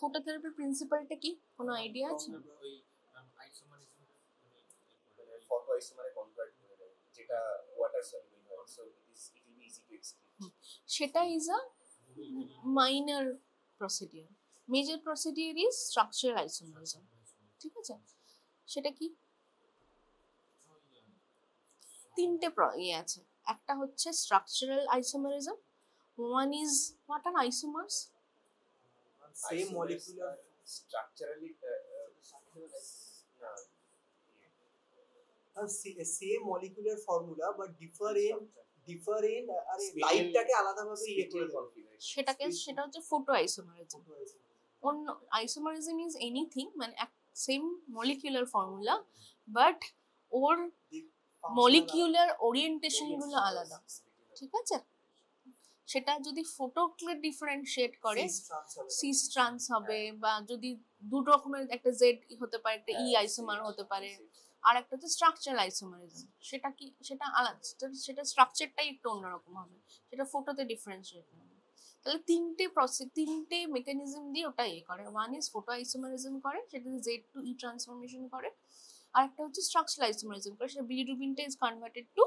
ফটোথেরাপির প্রিন্সিপালটা কি, কোনো আইডিয়া আছে? ফটো আইসোমারে কনভার্ট করে দেয়, যেটা ওয়াটার সলিউবল হয়, so it will be easy to explain. সেটা is a minor procedure. Major procedure is structural isomerism. ঠিক আছে, সেটা কি? তিনটে ইয়ে আছে। একটা হচ্ছে structural isomerism, one is what are isomers? Same molecular structurally same molecular formula but differ in লাইটটাকে আলাদাভাবে ইয়ে করে সেটাকে, সেটা হচ্ছে ফটো আইসোমারিজম। অন্য আইসোমারিজম ইজ এনিথিং, মানে সেম মলিকুলার ফর্মুলা বাট ওর মলিকিউলার ওরিয়েন্টেশন গুলো আলাদা। ঠিক আছে, সেটা যদি ফটোকে ডিফারেন্সিয়েট করে সিস ট্রান্স হবে, বা যদি দু রকমের একটা জেড হতে পারে, একটা ই আইসোমার হতে পারে, আর একটা হচ্ছে স্ট্রাকচারাল আইসোমারিজম। সেটা কি? সেটা আলাদা, সেটা স্ট্রাকচারটাই একটু অন্যরকম হবে, সেটা ফটোতে ডিফারেন্সিয়েট হবে। তাহলে তিনটে মেকানিজম দিয়ে ওটা ইয়ে করে। ওয়ান ইজ ফটো আইসোমারিজম করে, সেটা জেড টু ই ট্রান্সফরমেশন করে, আর একটা হচ্ছে স্ট্রাকচারাল আইসোমারিজম করে, সেটা বিলিরুবিনটা ইজ কনভার্টেড টু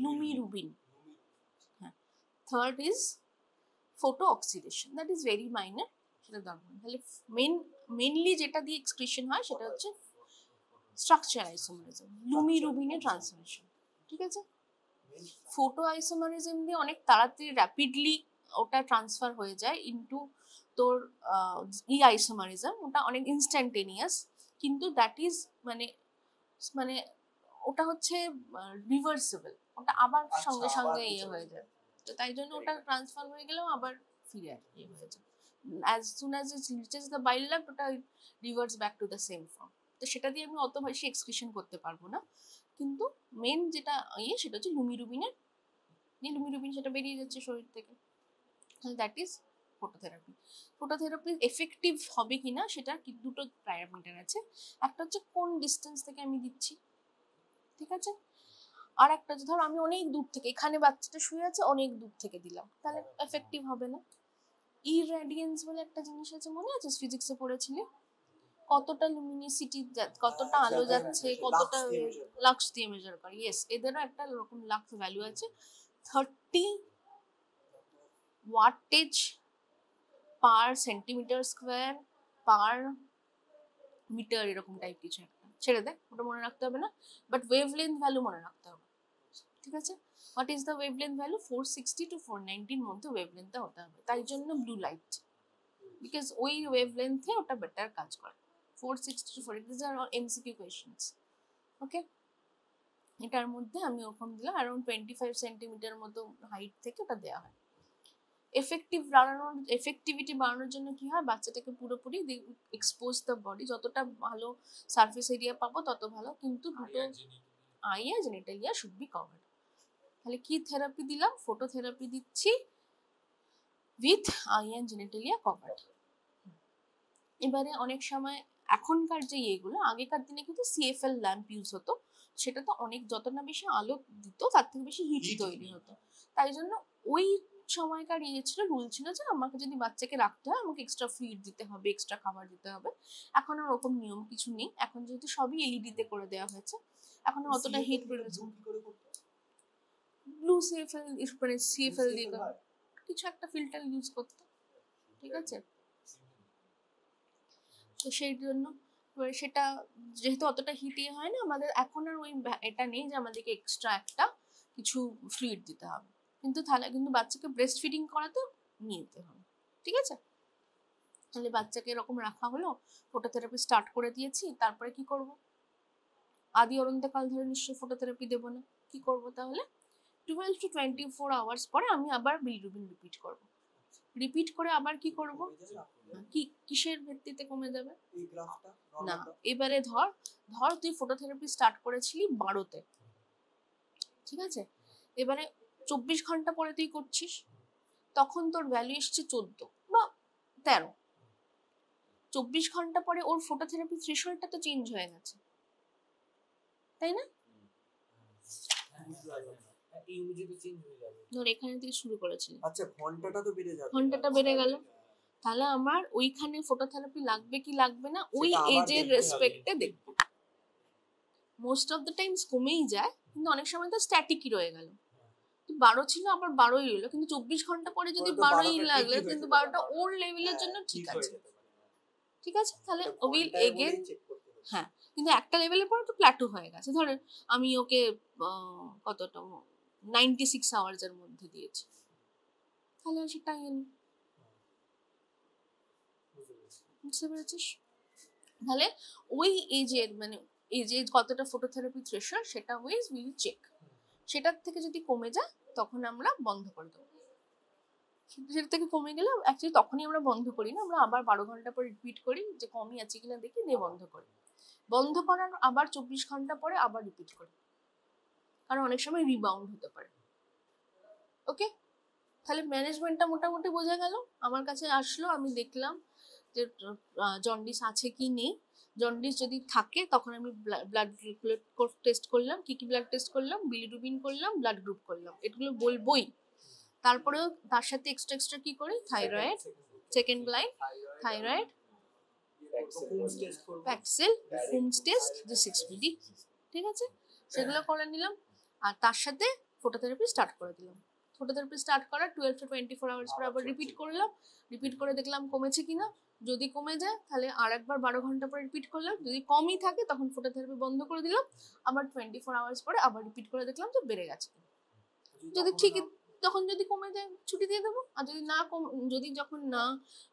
লুমিরুবিন। হ্যাঁ, third is photo oxidation, that is very minor, সেটা দরকার। তাহলে মেইনলি যেটা দিয়ে এক্সক্রিশন হয় সেটা হচ্ছে স্ট্রাকচারাল আইসোমারিজম, লুমিরুবিনের ট্রান্সফরমেশন। ঠিক আছে, ফটো আইসোমারিজম দিয়ে অনেক তাড়াতাড়ি র্যাপিডলি ওটা ট্রান্সফার হয়ে যায় ইনটু তোর ই আইসোমারিজম, ওটা অনেক ইনস্ট্যান্টেনিয়াস, কিন্তু দ্যাট ইজ মানে ওটা হচ্ছে রিভার্সিবল, ওটা আবার সঙ্গে সঙ্গে ইয়ে হয়ে যায়। তো তাই জন্য ওটা ট্রান্সফার হয়ে গেলেও আবার ফিরে ইয়ে হয়ে যায়। as soon as it reaches the bile duct, ওটা reverts back to the same form. তো সেটা দিয়ে আমি অত বেশি এক্সক্রিশন করতে পারবো না, কিন্তু মেন যেটা ইয়ে সেটা হচ্ছে লুমিরুবিনের, লুমিরুবিন সেটা বেরিয়ে যাচ্ছে শরীর থেকে। That is phototherapy. Phototherapy effective হবে কিনা সেটা দুটো প্যারামিটার আছে। একটা হচ্ছে কোন ডিস্টেন্স থেকে আমি দিচ্ছি, ঠিক আছে, আর একটা হচ্ছে ধর আমি অনেক দূর থেকে, এখানে বাচ্চাটা শুয়ে আছে, অনেক দূর থেকে দিলাম, তাহলে এফেক্টিভ হবে না। ইরেডিয়েন্স বলে একটা জিনিস আছে, মনে আছে ফিজিক্সে পড়েছিলে? কতটা লুমিনিসিটি, কতটা আলো যাচ্ছে, কতটা লাক্স দিয়ে মেজার করে। ইয়েস, এদেরও একটা রকম লাক্স ভ্যালু আছে, 30 wattage per centimetre square per metre, এরকম টাইপ কিছু একটা। ছেড়ে দেয়, ওটা মনে রাখতে হবে না, বাট ওয়েভলেন্থ ভ্যালু মনে রাখতে হবে। ঠিক আছে, what is the wavelength value? 460 to 490 মধ্যে ওয়েভলেন্থটা হতে হবে। তাই জন্য ব্লু লাইট, বিকজ ওই ওয়েভলেন্থে ওটা বেটার কাজ করে। 460 to 480, these are all MCQ questions. ওকে, এটার মধ্যে আমি ওরকম দিলাম অ্যারাউন্ড 25 সেন্টিমিটার মতো হাইট থেকে ওটা দেওয়া হয়। এফেক্টিভিটি বাড়ানোর জন্য কি হয়, বাচ্চাটাকে পুরোপুরি এক্সপোজ দ্য বডি, যতটা ভালো সারফেস এরিয়া পাবো তত ভালো, কিন্তু দুটো আই আর জেনিটালিয়া শুড বি কভার্ড। তাহলে কি থেরাপি দিলাম? ফটোথেরাপি দিচ্ছি with eye and genitalia covered. এবারে অনেক সময় এখনকার যে ইয়েগুলো, আগেকার দিনে কিন্তু CFL ল্যাম্প ইউজ হতো, সেটা তো অনেক, যত না বেশি আলো দিত তার থেকে বেশি হিট তৈরি হতো। তাই জন্য ওই সময়কার ইয়ে ছিল, রুল ছিল যে আমাকে যদি বাচ্চাকে রাখতে হয় আমাকে এক্সট্রা ফিড দিতে হবে, এক্সট্রা খাবার দিতে হবে। এখন আর ওরকম নিয়ম কিছু নেই, এখন যেহেতু সবই LED-তে করে দেওয়া হয়েছে, এখন অতটা হিট বেরোচ্ছে। ব্লু CFL, মানে CFL দিয়ে কিছু একটা ফিল্টার ইউজ করতো, ঠিক আছে। তো সেই জন্য সেটা যেহেতু অতটা হিট হয় না, আমাদের এখন আর ওই এটা নেই যে আমাদেরকে এক্সট্রা একটা কিছু ফ্লুইড দিতে হবে, কিন্তু তাহলে কিন্তু বাচ্চাকে ব্রেস্ট ফিডিং করাতে নিয়ে যেতে হবে। ঠিক আছে, তাহলে বাচ্চাকে এরকম রাখা হলো, ফটোথেরাপি স্টার্ট করে দিয়েছি, তারপরে কি করব? আদি অনন্তকাল ধরে নিশ্চয়ই ফটোথেরাপি দেবো না, কি করব তাহলে? 12 to 24 আওয়ার্স পরে আমি আবার বিলিরুবিন রিপিট করব। রিপিট করে আবার কি করব? কি কিসের ভিত্তিতে কমে যাবে? না, এবারে ধর তুই ফটোথেরাপি স্টার্ট করেছিলি 12-তে, ঠিক আছে, এবারে 24 ঘন্টা পরে তুই করছিস, তখন তোর ভ্যালু এসছে 14 বা 13। 24 ঘন্টা পরে ওর ফটোথেরাপি থ্রেশহোল্ডটা তো চেঞ্জ হয়ে গেছে, তাই না? ইউনিটে চেঞ্জ হয়ে যাবে। ধর এখানে থেকে শুরু করেছিলাম, আচ্ছা ঘন্টাটা তো বেড়ে যাবে। ঘন্টাটা বেড়ে গেল, তাহলে আমার ওইখানে ফটোথেরাপি লাগবে কি লাগবে না ওই সেটা আবার এজের দেখতে হবে। রেসপেক্টে দেখবো। মোস্ট অফ দ্য টাইমস কমেই যায়, কিন্তু অনেক সময় তো স্ট্যাটিকই রয়ে গেল, 12 ছিল আবার 12ই রইলো, কিন্তু 24 ঘন্টা পরে যদি পরে তো 12ই 12টা লাগলে ঠিকই কিন্তু হয়ে যেতে 12টা পারে। ওর লেভেলের হ্যাঁ, জন্য ঠিক হয়ে আছে, যেতে পারে। ঠিক আছে, তাহলে এটা উইল ঘন্টায় এগেন, বলেই check করতে হবে। হ্যাঁ, কিন্তু একটা লেভেলের পর তো প্ল্যাটু হয়ে গেছে। ধরেন আমি ওকে কতটা 96 আওয়ার্স এর মধ্যে দিয়েছি, তাহলে সেটাই এলো, বুঝতে পেরেছি। বুঝতে পেরেছিস? তাহলে ওই এজের মানে এজে কতটা ফটোথেরাপি থ্রেশহোল্ড সেটা উইল চেক, সেটার থেকে যদি কমে যায় তখন আমরা বন্ধ করে দেবো। সেটা থেকে কমে গেলে অ্যাকচুয়ালি তখনই আমরা বন্ধ করি না, আমরা আবার 12 ঘন্টা পর রিপিট করি, যে কমই আছে কিনা দেখি, দিয়ে বন্ধ করি। বন্ধ করার আবার 24 ঘন্টা পরে আবার রিপিট করি, কারণ অনেক সময় রিবাউন্ড হতে পারে। ওকে, তাহলে ম্যানেজমেন্টটা মোটামুটি বোঝা গেল। আমার কাছে আসলো, আমি দেখলাম যে জন্ডিস আছে কি নেই। জন্ডিস যদি থাকে তখন আমি ব্লাড টেস্ট করলাম, কি কি ব্লাড টেস্ট করলাম, বিলিরুবিন করলাম, ব্লাড গ্রুপ করলাম, এগুলো বলবোই। তারপরেও তার সাথে এক্সট্রা কি করি, থাইরয়েড, সেকেন্ড লাইন থাইরয়েড, প্যাক্সেল, হুমস টেস্ট, G6PD, ঠিক আছে, সেগুলো করে নিলাম। আর তার সাথে ফটোথেরাপি স্টার্ট করে দিলাম। ফটোথেরাপি স্টার্ট করার 12 to 24 আওয়ার্স পর আবার রিপিট করলাম, রিপিট করে দেখলাম কমেছে কিনা। যদি কমে যায় তাহলে আর একবার 12 ঘন্টা পরে রিপিট করলাম, যদি কমই থাকে তখন ফটোথেরাপি বন্ধ করে দিলাম, আবার 24 আওয়ার্স পরে আবার রিপিট করে দেখলাম যে বেড়ে গেছে। যদি ঠিক তখন যদি কমে যায় ছুটি দিয়ে দেবো, আর যদি না যদি যখন না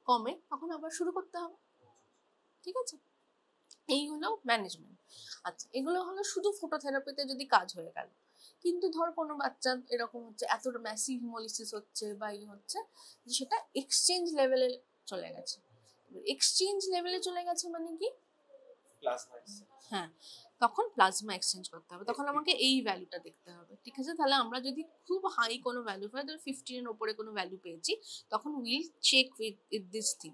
কমে তখন আবার শুরু করতে হবে, ঠিক আছে। এই হলো ম্যানেজমেন্ট। আচ্ছা, এগুলো হলো শুধু ফটোথেরাপিতে যদি কাজ হয়ে গেল। কিন্তু ধর কোনো বাচ্চা এরকম হচ্ছে, এতটা ম্যাসিভ হিমোলিসিস হচ্ছে বা হচ্ছে, সেটা এক্সচেঞ্জ লেভেলে চলে গেছে। এক্সচেঞ্জ লেভেলে চলে গেছে মানে কি, প্লাজমা, হ্যাঁ, তখন প্লাজমা এক্সচেঞ্জ করতে হবে, তখন আমাকে এই ভ্যালুটা দেখতে হবে, ঠিক আছে। তাহলে আমরা যদি খুব হাই কোনো ভ্যালু পাই, ধর 15 এর ওপরে কোনো ভ্যালু পেয়েছি, তখন will check with this thing.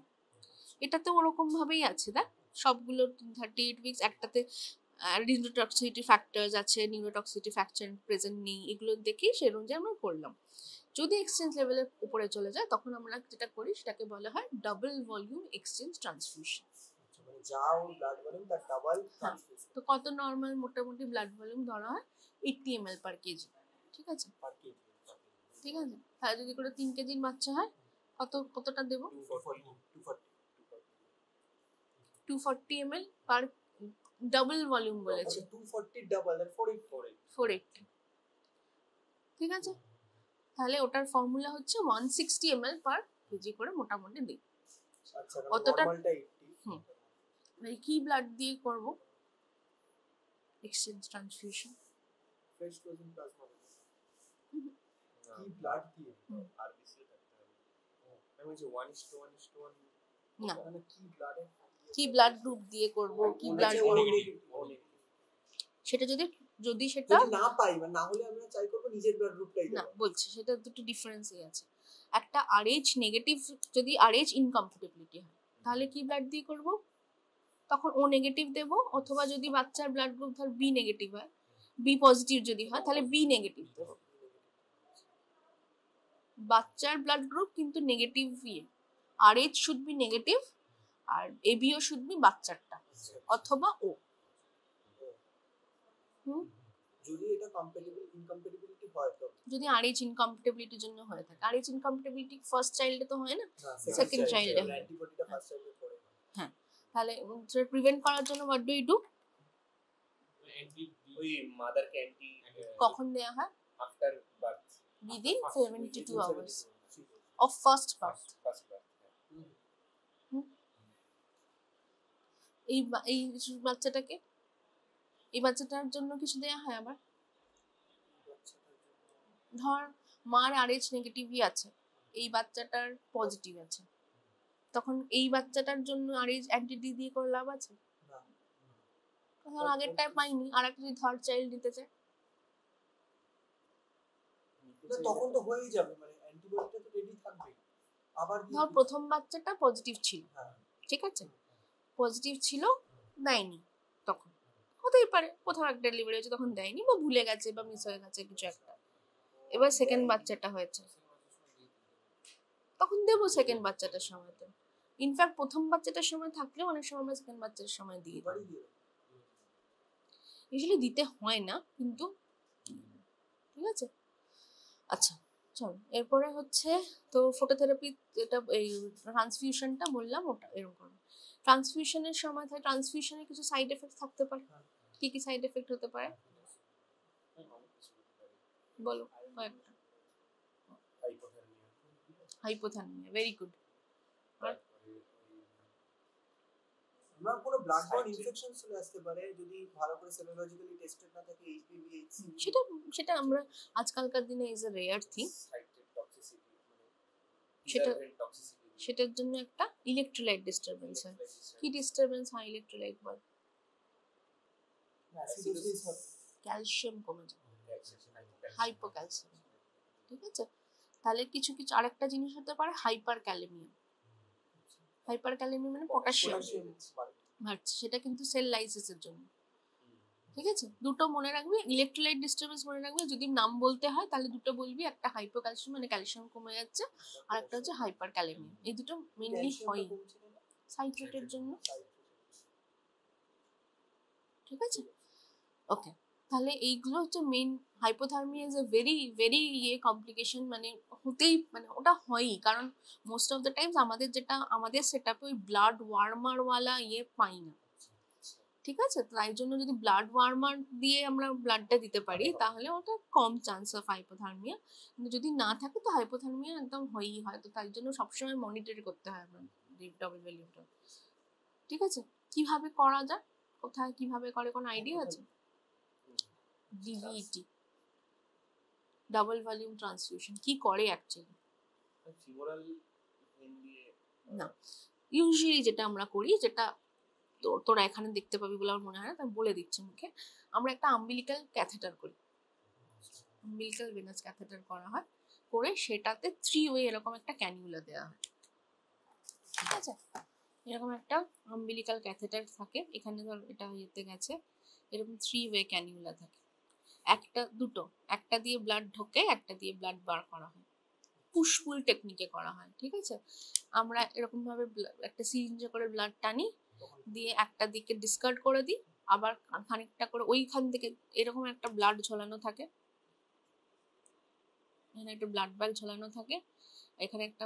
এটাতে ওরকম ভাবেই আছে, দেখ সবগুলো 38 উইকস একটাতে নিউরোটক্সিসিটি ফ্যাক্টরস আছে, নিউরোটক্সিসিটি ফ্যাক্টর প্রেজেন্ট নেই, এগুলো দেখেই সেই অনুযায়ী আমরা করলাম। যদি এক্সচেঞ্জ লেভেলের উপরে চলে যায় তখন আমরা যেটা করি সেটাকে বলা হয় ডাবল ভলিউম এক্সচেঞ্জ ট্রান্সফিউশন। যা ওর ব্লাড ভলিউম তার ডাবল ট্রান্সফিউশন। তো কত নর্মাল মোটামুটি ব্লাড ভলিউম ধরা হয় 80 ml per kg, ঠিক আছে, পার কেজি। ঠিক আছে। তাহলে যদি করে 3 কেজির বাচ্চা হয় কতটা দেবো, 240 ml পার ডাবল ভলিউম বলেছে, 240 ডাবল আর 480, ঠিক আছে। তাহলে ওটার ফর্মুলা হচ্ছে 160 ml পার কেজি করে মোটামুটি দিই। আচ্ছা, কতটা? নরমালটা 80। মানে কি ব্লাড দিয়ে করব exchange transfusion, fresh frozen plasma কি ব্লাড দিয়ে আরবিসি করতে হবে। আমি যে 1:1:1 না, মানে কি ব্লাডে কি ব্লাড গ্রুপ দিয়ে করব, কি ব্লাড, সেটা যদি সেটা যদি না পাই বা না হলে আমরা চাই করব নিজের ব্লাড গ্রুপটাই না, দেব। বলছি সেটা দুটো ডিফারেন্সই আছে। একটা RH নেগেটিভ, যদি RH ইনকম্প্যাটিবিলিটি হয় তাহলে কি ব্লাড দিয়ে করব, তখন ও নেগেটিভ দেব, অথবা যদি বাচ্চার ব্লাড গ্রুপ ধর বি নেগেটিভ হয়, বি পজিটিভ যদি হয় তাহলে বি নেগেটিভ দেব। বাচ্চার ব্লাড গ্রুপ কিন্তু negative RH should be negative, আর ABO শুড বি বাচ্চারটা অথবা ও। যদি এটা ইনকম্প্যাটিবিলিটি হয় তো, যদি RH ইনকম্প্যাটিবিলিটির জন্য হয়ে থাকে, RH ইনকম্প্যাটিবিলিটি ফার্স্ট চাইল্ডে তো হয় না, সেকেন্ড Second child এ। অ্যান্টিবডিটা ফার্স্ট চাইল্ডে পড়ে। হ্যাঁ, তাহলে প্রিভেন্ট করার জন্য হোয়াট ডু ইউ ডু, ওই মাদারকে অ্যান্টি কখন দেয়া হয়, after birth, within 72 hours of first birth। First birth. এই বাচ্চাটাকে, এই বাচ্চাটার জন্য কিছু দেয়া হয় আবার, ধর মার RH নেগেটিভই আছে, এই বাচ্চাটার পজিটিভ আছে, তখন এই বাচ্চাটার জন্য RH অ্যান্টিডি দিয়ে করে লাভ আছে না, তখন আগেরটায় পাইনি, আর একটা যদি থার্ড চাইল্ড দিতে চায় তখন তো হয়েই যাবে, মানে অ্যান্টিবডিটা তো রেডি থাকবে। আবার ধর প্রথম বাচ্চাটা পজিটিভ ছিল, হ্যাঁ, ঠিক আছে, পজিটিভ ছিল, দেয়নি, তখন হতেই পারে কোথাও একটা ডেলিভারি হয়েছে তখন দেয়নি, বা ভুলে গেছে বা মিস হয়ে গেছে কিছু একটা, এবার সেকেন্ড বাচ্চাটা হয়েছে, তখন দেবো সেকেন্ড বাচ্চাটার সময়তে। ইনফ্যাক্ট প্রথম বাচ্চাটার সময় থাকলেও অনেক সময় আমরা সেকেন্ড বাচ্চার সময় দিয়ে দিই। ইউজুয়ালি দিতে হয় না কিন্তু, ঠিক আছে। আচ্ছা চল, এরপরে হচ্ছে তো ফটোথেরাপি, যেটা এই ট্রান্সফিউশনটা বললাম, ওটা এরকম। ট্রান্সফিউশনের সময় ট্রান্সফিউশনের কিছু সাইড এফেক্ট থাকতে পারে। কি কি সাইড এফেক্ট হতে পারে বলো কয়েকটা? Hypothermia, very good. আমার কোনো ব্লাড বর্ন ইনফেকশন চলে আসতে পারে যদি ভালো করে সেরোলজিক্যালি টেস্টেড না থাকে, এইচপিভি এইচসিভি। সেটা আমরা আজকালকার দিনে ইজ এ রেয়ার থিং। সেটার জন্য একটা ইলেকট্রোলাইট ডিস্টারবেন্স হয়। কি ডিস্টারবেন্স হয় ইলেকট্রোলাইট বল? ক্যালসিয়াম কমে যায়, হাইপোক্যালসিয়াম, ঠিক আছে। তাহলে কিছু কিছু আরেকটা জিনিস হতে পারে হাইপার ক্যালেমিয়া। হাইপার ক্যালেমিয়া মানে পটাশিয়াম বাড়ছে, সেটা কিন্তু সেল লাইসিসের জন্য, ঠিক আছে। দুটো মনে রাখবি, ইলেকট্রোলাইট ডিস্টারবেন্স মনে রাখবি, যদি নাম বলতে হয় তাহলে দুটো বলবি, একটা হাইপোক্যালসিয়াম মানে ক্যালসিয়াম কমে যাচ্ছে, আর একটা হচ্ছে হাইপার ক্যালেমিয়া। এই দুটো মেইনলি হয় সাইট্রেটের জন্য, ঠিক আছে। ওকে, তাহলে এইগুলো হচ্ছে main. Hypothermia is a very very complication, মানে হতেই, মানে ওটা হয়ই, কারণ মোস্ট অফ দ্য টাইমস আমাদের সেটআপে ওই ব্লাড ওয়ার্মার ওয়ালা পাই না, ঠিক আছে। তাই জন্য যদি ব্লাড ওয়ার্মার দিয়ে আমরা ব্লাডটা দিতে পারি তাহলে ওটা কম চান্স অফ হাইপোথার্মিয়া, কিন্তু যদি না থাকে তো হাইপোথার্মিয়া একদম হয়ই হয়। তো তাই জন্য সবসময় মনিটর করতে হয় আমরা ডবল ভ্যালিউটা, ঠিক আছে। কিভাবে করা যায়, কোথায় কিভাবে করে কোনো আইডিয়া আছে? ডিভিটি, ডাবল ভলিউম ট্রান্সফিউশন, কি করে অ্যাকচুয়ালি? না, ইউজুয়ালি যেটা আমরা করি, যেটা তোরা এখানে দেখতে পাবি বলে আমার মনে হয় না, তাই বলে দিচ্ছি মুখে, আমরা একটা আম্বিলিক্যাল ক্যাথেটার করি, আম্বিলিক্যাল ভেনাস ক্যাথেটার করা হয়, করে সেটাতে 3 ওয়ে এরকম একটা ক্যানিউলা দেওয়া হয়, ঠিক আছে। এরকম একটা আম্বিলিক্যাল ক্যাথেটার থাকে, এখানে ধর এটা ইয়েতে গেছে, এরকম 3 ওয়ে ক্যানিউলা থাকে, একটা দিয়ে ব্লাড ঢোকে, একটা দিয়ে ব্লাড বার করা হয়, পুশ-পুল টেকনিকে করা হয়, ঠিক আছে। আমরা এরকম ভাবে একটা সিরিঞ্জে করে ব্লাড টানি, দিয়ে একটা দিকে ডিসকার্ড করে দিই, আবার খানিকটা করে ওইখান থেকে এরকম একটা ব্লাড ঝোলানো থাকে, এখানে একটা ব্লাড ব্যাগ ঝোলানো থাকে, এখানে একটা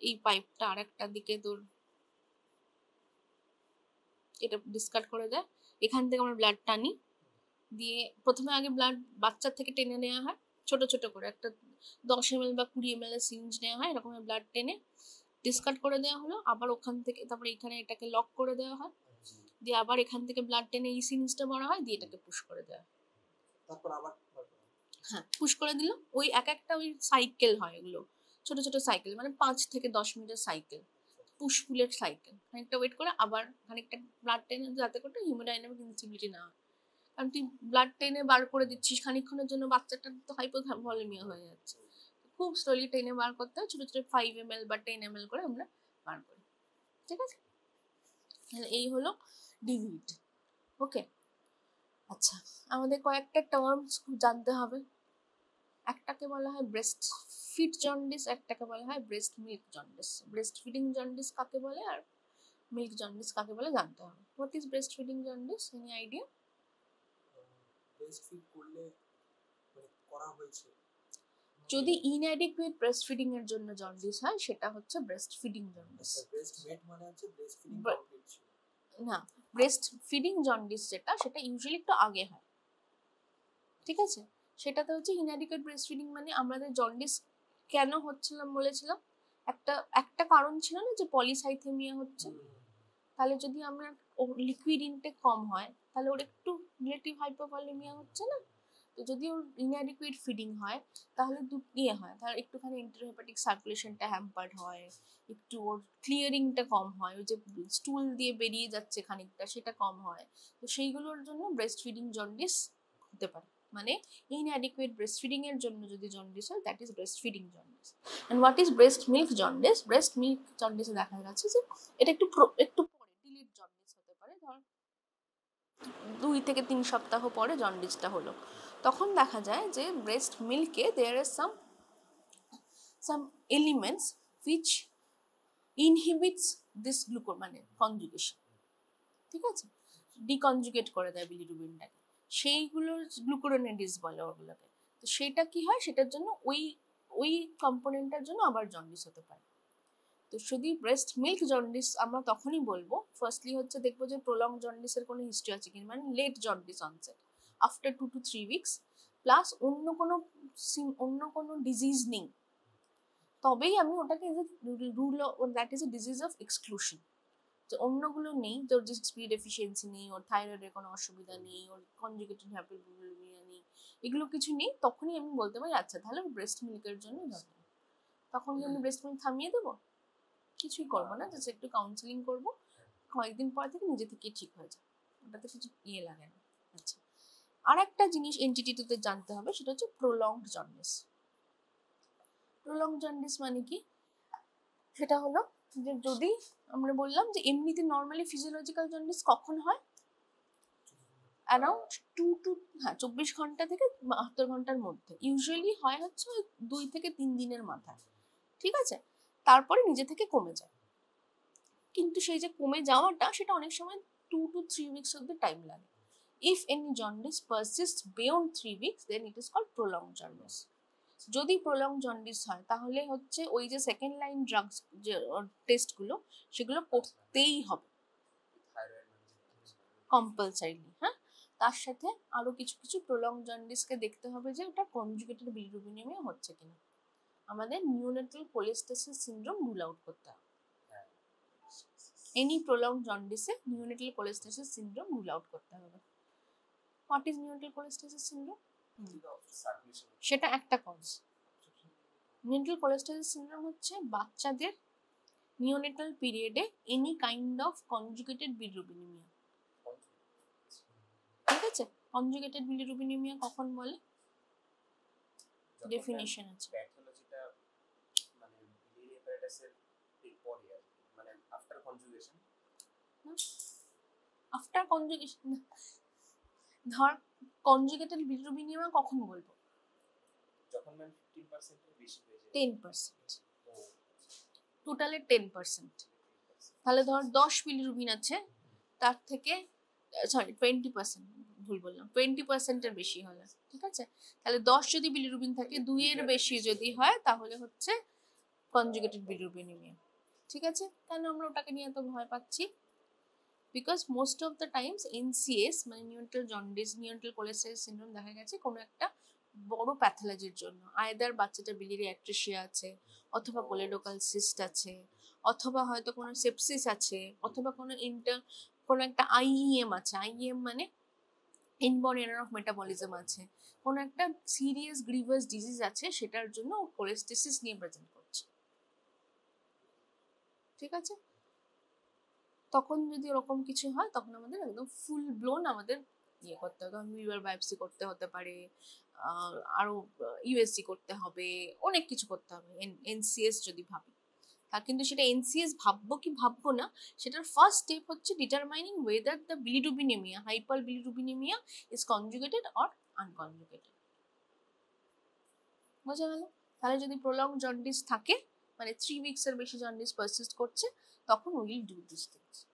এই পাইপটা আর একটা দিকে তোর এটা ডিসকার্ড করে দেয়, এখান থেকে আমরা ব্লাড টানি, দিয়ে প্রথমে আগে ব্লাড বাচ্চার থেকে টেনে নেওয়া হয়, ছোট ছোট করে একটা 10 ml বা 20 ml এর সিরিঞ্জ নেওয়া হয়, এরকম ব্লাড টেনে ডিসকার্ড করে দেওয়া হলো, আবার ওখান থেকে তারপরে এখানে এটাকে লক করে দেওয়া হয়, দিয়ে আবার এখান থেকে ব্লাড টেনে এই সিরিঞ্জটা ভরা হয়, দিয়ে এটাকে পুশ করে দেওয়া হয়, তারপর আবার হ্যাঁ পুশ করে দিল। ওই একটা ওই সাইকেল হয়, এগুলো ছোট ছোট সাইকেল, মানে 5 থেকে 10 মিনিটের সাইকেল, পুশ পুলের সাইকেল, খানিকটা ওয়েট করে আবার খানিকটা ব্লাড টেনে, যাতে করে হিমোডাইনামিক ইনস্টেবিলিটি না হয়, কারণ তুই ব্লাড টেনে বার করে দিচ্ছিস খানিকক্ষণের জন্য, বাচ্চাটার তো হাইপোভলিমিয়া হয়ে যাচ্ছে, খুব স্লোলি টেনে বার করতে হয়, ছোট ছোট 5 ml বা 10 ml করে আমরা বার করি, ঠিক আছে। তাহলে এই হলো ডিভিট, ওকে। আচ্ছা, আমাদের কয়েকটা টার্মস জানতে হবে, একটাকে বলা হয় ব্রেস্ট ফিড জন্ডিস, একটাকে বলা হয় breast milk jaundice. Breast feeding jaundice কাকে বলে আর মিল্ক জন্ডিস কাকে বলে জানতে হবে। What is breast feeding jaundice, any idea? Breast feed করলে মানে করা হয়েছে, যদি ইনঅ্যাডিকুয়েট ব্রেস্ট ফিডিং এর জন্য জন্ডিস হয় সেটা হচ্ছে ব্রেস্ট ফিডিং জন্ডিস। ব্রেস্ট মেট মানে হচ্ছে ব্রেস্ট ফিডিং কমপ্লিট ছিল না, ব্রেস্ট ফিডিং জন্ডিস যেটা, সেটা ইউজুয়ালি একটু আগে হয়, ঠিক আছে। সেটাতে হচ্ছে ইনঅ্যাডিকুয়েট ব্রেস্ট ফিডিং, মানে আমাদের জন্ডিস কেন হচ্ছিলাম বলেছিলাম, একটা কারণ ছিল না যে পলিসাইথেমিয়া হচ্ছে, তাহলে যদি আমরা লিকুইড ইনটেক কম হয় তাহলে ওর একটু রিলেটিভ হাইপোভলিমিয়া হচ্ছে না, তো যদি ওর ইনঅ্যাডিকুয়েট ফিডিং হয় তাহলে হয়, তাহলে একটুখানি ইন্টারহেপাটিক সার্কুলেশনটা হ্যাম্পার্ড হয়, একটু ওর ক্লিয়ারিংটা কম হয়, ওই যে স্টুল দিয়ে বেরিয়ে যাচ্ছে খানিকটা সেটা কম হয়, তো সেইগুলোর জন্য ব্রেস্ট ফিডিং জন্ডিস হতে পারে। মানে ইনঅ্যাডিকুয়েট ব্রেস্ট ফিডিং এর জন্য যদি জন্ডিস হয়, that is breast feeding jaundice. And what is breast milk jaundice? Breast milk জন্ডিসে দেখা যাচ্ছে যে এটা একটু পরে ডিলিট জন্ডিস হতে পারে, ধর 2 থেকে 3 সপ্তাহ পরে জন্ডিসটা হলো, তখন দেখা যায় যে ব্রেস্ট মিল্কে there are some elements which inhibits this মানে কনজুগেশন, ঠিক আছে, ডিকনজুগেট করে দেয় বিলিরুবিনটাকে, সেইগুলো গ্লুকুরোনিডিস বলে ওগুলোকে। তো সেটা কি হয়, সেটার জন্য ওই কম্পোনেন্টের জন্য আবার জন্ডিস হতে পারে। তো যদি ব্রেস্ট মিল্ক জন্ডিস আমরা তখনই বলবো, ফার্স্টলি হচ্ছে দেখবো যে প্রলং জন্ডিসের কোনো হিস্ট্রি আছে কিনা, মানে late jaundice onset after 2 to 3 weeks, plus অন্য কোনো ডিজিজ নেই, তবেই আমি ওটাকে rule that is a disease of exclusion. যে অন্যগুলো নেই, তোর যে স্পিড ডেফিসিয়েন্সি নেই, ওর থাইরয়েডের কোনো অসুবিধা নেই, ওর কনজুগেটেড হাইপোগ্লিসেমিয়া নেই, এগুলো কিছু নেই, তখনই আমি বলতে পারি আচ্ছা তাহলে ব্রেস্ট মিল্কের জন্য যাবো। তখন কি আমি ব্রেস্ট মিল্ক থামিয়ে দেবো? কিছুই করবো না, জাস্ট একটু কাউন্সিলিং করবো, কয়েকদিন পর থেকে নিজে থেকে ঠিক হয়ে যায়, ওটাতে কিছু লাগে না। আচ্ছা, আর একটা জিনিস এনটিটিতে জানতে হবে, সেটা হচ্ছে প্রলংড জন্ডিস। প্রলংড জন্ডিস মানে কি? সেটা হলো যে যদি আমরা বললাম যে এমনিতে নর্মালি ফিজিওলজিক্যাল জন্ডিস কখন হয়, অ্যারাউন্ড 24 ঘন্টা থেকে 72 ঘন্টার মধ্যে, ইউজুয়ালি হয় হচ্ছে 2 থেকে 3 দিনের মাথায়, ঠিক আছে, তারপরে নিজে থেকে কমে যায়। কিন্তু সেই যে কমে যাওয়াটা, সেটা অনেক সময় 2 to 3 weeks অব্দি টাইম লাগে। If any jaundice persist beyond 3 weeks, then it is called prolong jaundice. যদি প্রলং জন্ডিস হয় তাহলে হচ্ছে ওই যে সেকেন্ড লাইন ড্রাগস যে টেস্টগুলো, সেগুলো করতেই হবে কম্পালসারিলি। হ্যাঁ, তার সাথে আরো কিছু কিছু প্রলং জন্ডিসকে দেখতে হবে যে ওটা কনজুগেটেড বিলিরুবিনেমিয়া হচ্ছে কিনা। আমাদের neonatal cholestasis syndrome rule out করতে হবে। এনি প্রলং জন্ডিসে neonatal cholestasis syndrome rule out করতে হবে। What is neonatal cholestasis syndrome? সেটা একটা কজ। নিওনেটাল কোলেস্টেসিস সিনড্রোম হচ্ছে বাচ্চাদের নিওনেটাল পিরিয়ডে any kind of conjugated bilirubinaemia, ঠিক আছে। কনজুগেটেড বিলিরুবিনেমিয়া কখন বলে? ডেফিনিশন আছে। প্যাথোলজিটা মানে বিলিয়ারি অ্যাপারেটাসের পরে, মানে আফটার কনজুগেশন। আফটার কনজুগেশন, ধর কনজুগেটেড বিলিরুবিনেমিয়া কখন বলবো? যখন ম্যাম 15% এর বেশি হয়ে যায়। 10%, টোটালে 10%। তাহলে ধর 10 বিলিরুবিন আছে, তার থেকে 20%, ভুল বললাম, 20% এর বেশি হলে, ঠিক আছে, তাহলে 10 যদি বিলিরুবিন থাকে, 2 এর বেশি যদি হয়, তাহলে হচ্ছে কনজুগেটেড বিলিরুবিনেমিয়া, ঠিক আছে। কেন আমরা ওটাকে নিয়ে এত ভয় পাচ্ছি? Because most of the times NCS মানে neonatal jaundice, neonatal cholestasis syndrome দেখা গেছে কোনো একটা বড় প্যাথোলজির জন্য, আইদার বাচ্চাটা বিলিয়ারি অ্যাট্রেসিয়া আছে, অথবা কোলেডোকাল সিস্ট আছে, অথবা হয়তো কোনো সেপসিস আছে, অথবা কোনো একটা আইইএম আছে, আইইএম মানে ইনবর্ন এরর অফ মেটাবলিজম আছে, কোনো একটা সিরিয়াস গ্রিভাস ডিজিজ আছে, সেটার জন্য ও কোলেস্টেসিস নিয়ে প্রেজেন্ট করছে, ঠিক আছে। তখন যদি ওরকম কিছু হয়, তখন আমাদের একদম ফুল ব্লোন আমাদের ইয়ে করতে হবে, তখন লিভার বায়োপসি করতে হতে পারে, আরো ইউএসজি করতে হবে, অনেক কিছু করতে হবে এনসিএস যদি ভাবি। কিন্তু সেটা এনসিএস ভাববো কি ভাববো না, সেটার ফার্স্ট স্টেপ হচ্ছে determining whether the bilirubinemia, hyper bilirubinemia is conjugated or unconjugated. বোঝা গেল? তাহলে যদি প্রলং জন্ডিস থাকে, মানে 3 weeks এর বেশি জন্ডিস পারসিস্ট করছে, তখন উইল ডু দিস থিংস।